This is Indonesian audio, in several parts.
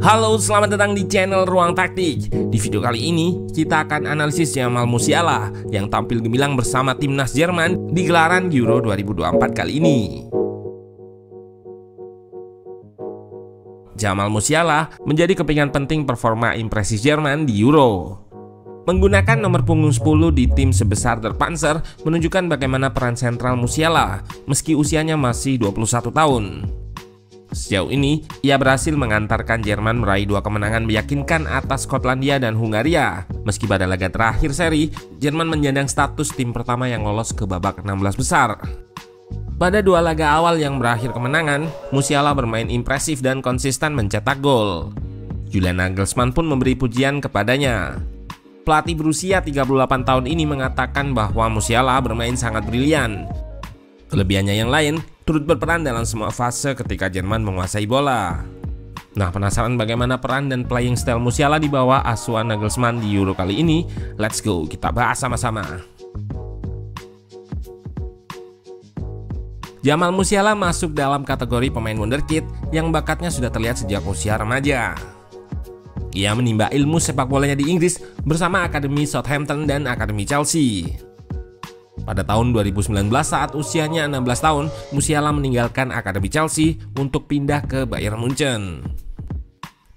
Halo, selamat datang di channel Ruang Taktik. Di video kali ini, kita akan analisis Jamal Musiala yang tampil gemilang bersama timnas Jerman di gelaran Euro 2024 kali ini. Jamal Musiala menjadi kepingan penting performa impresif Jerman di Euro. Menggunakan nomor punggung 10 di tim sebesar Der Panzer menunjukkan bagaimana peran sentral Musiala meski usianya masih 21 tahun. Sejauh ini, ia berhasil mengantarkan Jerman meraih 2 kemenangan meyakinkan atas Skotlandia dan Hungaria. Meski pada laga terakhir seri, Jerman menyandang status tim pertama yang lolos ke babak 16 besar. Pada 2 laga awal yang berakhir kemenangan, Musiala bermain impresif dan konsisten mencetak gol. Julian Nagelsmann pun memberi pujian kepadanya. Pelatih berusia 38 tahun ini mengatakan bahwa Musiala bermain sangat brilian. Kelebihannya yang lain turut berperan dalam semua fase ketika Jerman menguasai bola. Nah, penasaran bagaimana peran dan playing style Musiala di bawah asuhan Nagelsmann di Euro kali ini? Let's go, kita bahas sama-sama. Jamal Musiala masuk dalam kategori pemain wonderkid yang bakatnya sudah terlihat sejak usia remaja. Ia menimba ilmu sepak bolanya di Inggris bersama Akademi Southampton dan Akademi Chelsea. Pada tahun 2019 saat usianya 16 tahun, Musiala meninggalkan Akademi Chelsea untuk pindah ke Bayern Munchen.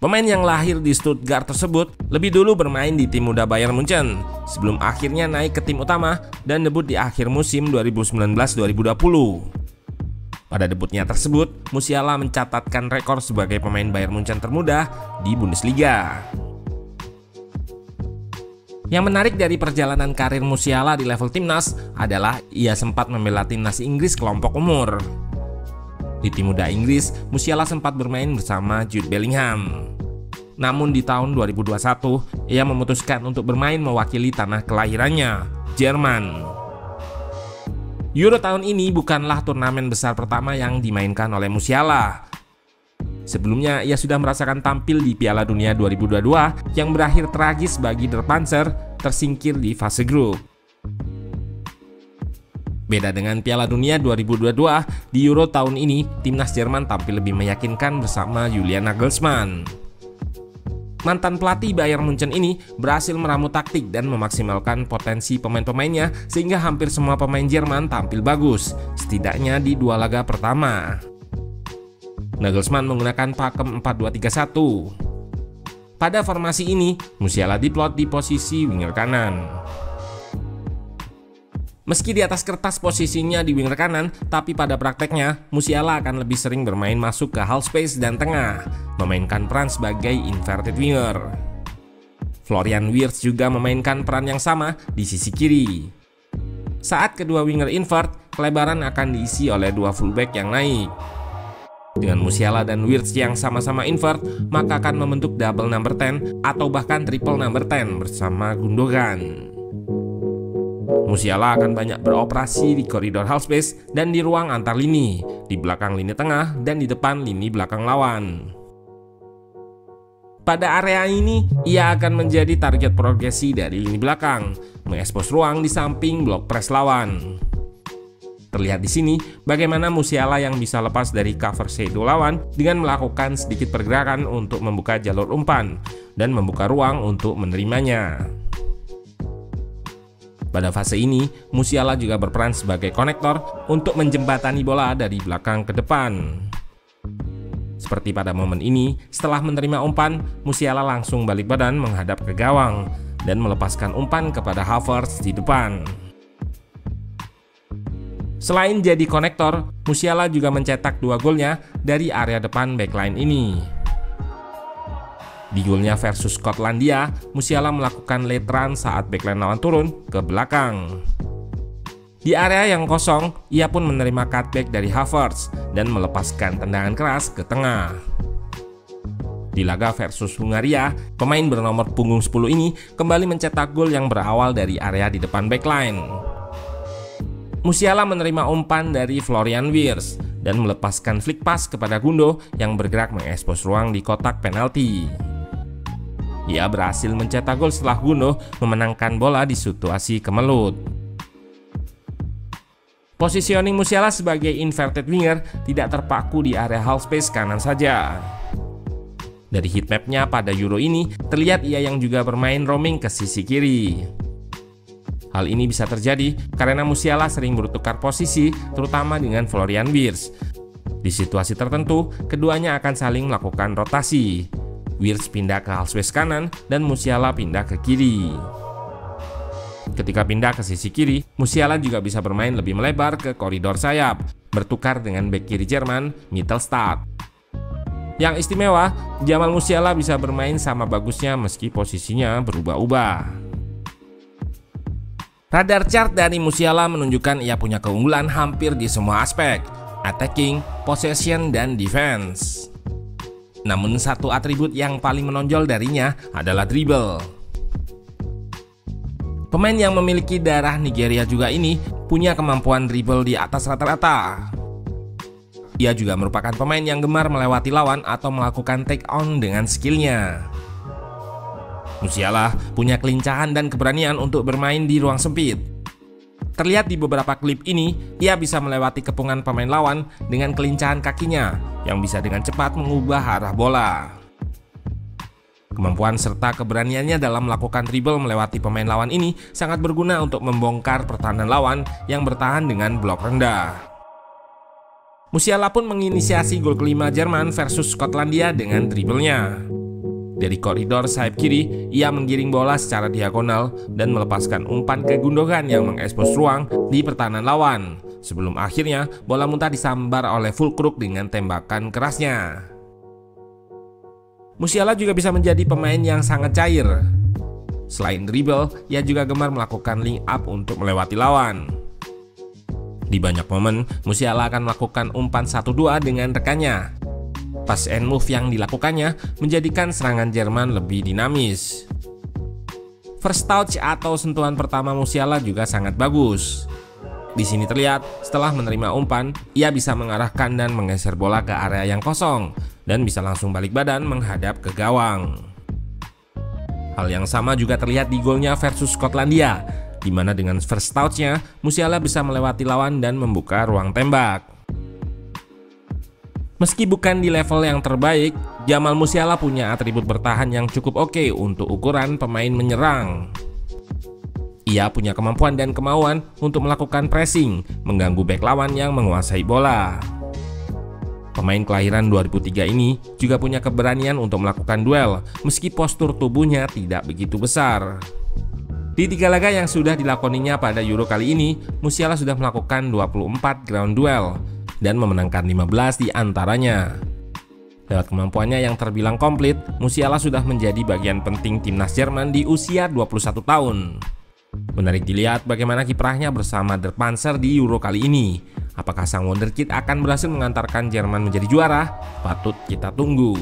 Pemain yang lahir di Stuttgart tersebut lebih dulu bermain di tim muda Bayern Munchen sebelum akhirnya naik ke tim utama dan debut di akhir musim 2019-2020. Pada debutnya tersebut, Musiala mencatatkan rekor sebagai pemain Bayern Munchen termuda di Bundesliga. Yang menarik dari perjalanan karir Musiala di level timnas adalah ia sempat membela timnas Inggris kelompok umur. Di tim muda Inggris, Musiala sempat bermain bersama Jude Bellingham. Namun di tahun 2021, ia memutuskan untuk bermain mewakili tanah kelahirannya, Jerman. Euro tahun ini bukanlah turnamen besar pertama yang dimainkan oleh Musiala. Sebelumnya, ia sudah merasakan tampil di Piala Dunia 2022 yang berakhir tragis bagi Der Panzer tersingkir di fase grup. Beda dengan Piala Dunia 2022, di Euro tahun ini, timnas Jerman tampil lebih meyakinkan bersama Julian Nagelsmann. Mantan pelatih Bayern Munchen ini berhasil meramu taktik dan memaksimalkan potensi pemain-pemainnya sehingga hampir semua pemain Jerman tampil bagus, setidaknya di 2 laga pertama. Nagelsmann menggunakan pakem 4-2-3-1. Pada formasi ini, Musiala diplot di posisi winger kanan. Meski di atas kertas posisinya di winger kanan, tapi pada prakteknya, Musiala akan lebih sering bermain masuk ke half space dan tengah, memainkan peran sebagai inverted winger. Florian Wirtz juga memainkan peran yang sama di sisi kiri. Saat kedua winger invert, kelebaran akan diisi oleh 2 fullback yang naik. Dengan Musiala dan Wirtz yang sama-sama invert, maka akan membentuk double number 10 atau bahkan triple number 10 bersama Gundogan. Musiala akan banyak beroperasi di koridor half space dan di ruang antar lini, di belakang lini tengah dan di depan lini belakang lawan. Pada area ini, ia akan menjadi target progresi dari lini belakang, mengekspos ruang di samping blok press lawan. Terlihat di sini bagaimana Musiala yang bisa lepas dari cover shadow lawan dengan melakukan sedikit pergerakan untuk membuka jalur umpan dan membuka ruang untuk menerimanya. Pada fase ini, Musiala juga berperan sebagai konektor untuk menjembatani bola dari belakang ke depan. Seperti pada momen ini, setelah menerima umpan, Musiala langsung balik badan menghadap ke gawang dan melepaskan umpan kepada Havertz di depan. Selain jadi konektor, Musiala juga mencetak 2 golnya dari area depan backline ini. Di golnya versus Skotlandia, Musiala melakukan late run saat backline lawan turun ke belakang. Di area yang kosong, ia pun menerima cutback dari Havertz dan melepaskan tendangan keras ke tengah. Di laga versus Hungaria, pemain bernomor punggung 10 ini kembali mencetak gol yang berawal dari area di depan backline. Musiala menerima umpan dari Florian Wirtz dan melepaskan flick pass kepada Gundo yang bergerak mengekspos ruang di kotak penalti. Ia berhasil mencetak gol setelah Gundo memenangkan bola di situasi kemelut. Positioning Musiala sebagai inverted winger tidak terpaku di area half space kanan saja. Dari heatmapnya pada Euro ini, terlihat ia yang juga bermain roaming ke sisi kiri. Hal ini bisa terjadi karena Musiala sering bertukar posisi, terutama dengan Florian Wirtz. Di situasi tertentu, keduanya akan saling melakukan rotasi. Wirtz pindah ke halfspace kanan dan Musiala pindah ke kiri. Ketika pindah ke sisi kiri, Musiala juga bisa bermain lebih melebar ke koridor sayap, bertukar dengan bek kiri Jerman, Mittelstadt. Yang istimewa, Jamal Musiala bisa bermain sama bagusnya meski posisinya berubah-ubah. Radar chart dari Musiala menunjukkan ia punya keunggulan hampir di semua aspek, attacking, possession, dan defense. Namun satu atribut yang paling menonjol darinya adalah dribble. Pemain yang memiliki darah Nigeria juga ini punya kemampuan dribble di atas rata-rata. Ia juga merupakan pemain yang gemar melewati lawan atau melakukan take on dengan skillnya. Musiala punya kelincahan dan keberanian untuk bermain di ruang sempit. Terlihat di beberapa klip ini, ia bisa melewati kepungan pemain lawan dengan kelincahan kakinya yang bisa dengan cepat mengubah arah bola. Kemampuan serta keberaniannya dalam melakukan dribble melewati pemain lawan ini sangat berguna untuk membongkar pertahanan lawan yang bertahan dengan blok rendah. Musiala pun menginisiasi gol kelima Jerman versus Skotlandia dengan dribblenya. Dari koridor sayap kiri, ia menggiring bola secara diagonal dan melepaskan umpan ke Gundogan yang mengekspos ruang di pertahanan lawan. Sebelum akhirnya bola muntah disambar oleh Füllkrug dengan tembakan kerasnya. Musiala juga bisa menjadi pemain yang sangat cair. Selain dribble, ia juga gemar melakukan link up untuk melewati lawan. Di banyak momen, Musiala akan melakukan umpan 1-2 dengan rekannya. Pass and move yang dilakukannya menjadikan serangan Jerman lebih dinamis. First touch atau sentuhan pertama Musiala juga sangat bagus. Di sini terlihat setelah menerima umpan, ia bisa mengarahkan dan menggeser bola ke area yang kosong dan bisa langsung balik badan menghadap ke gawang. Hal yang sama juga terlihat di golnya versus Skotlandia, di mana dengan first touch-nya Musiala bisa melewati lawan dan membuka ruang tembak. Meski bukan di level yang terbaik, Jamal Musiala punya atribut bertahan yang cukup oke untuk ukuran pemain menyerang. Ia punya kemampuan dan kemauan untuk melakukan pressing, mengganggu bek lawan yang menguasai bola. Pemain kelahiran 2003 ini juga punya keberanian untuk melakukan duel, meski postur tubuhnya tidak begitu besar. Di 3 laga yang sudah dilakoninya pada Euro kali ini, Musiala sudah melakukan 24 ground duel dan memenangkan 15 di antaranya. Lewat kemampuannya yang terbilang komplit, Musiala sudah menjadi bagian penting timnas Jerman di usia 21 tahun. Menarik dilihat bagaimana kiprahnya bersama Der Panzer di Euro kali ini. Apakah sang wonderkid akan berhasil mengantarkan Jerman menjadi juara? Patut kita tunggu.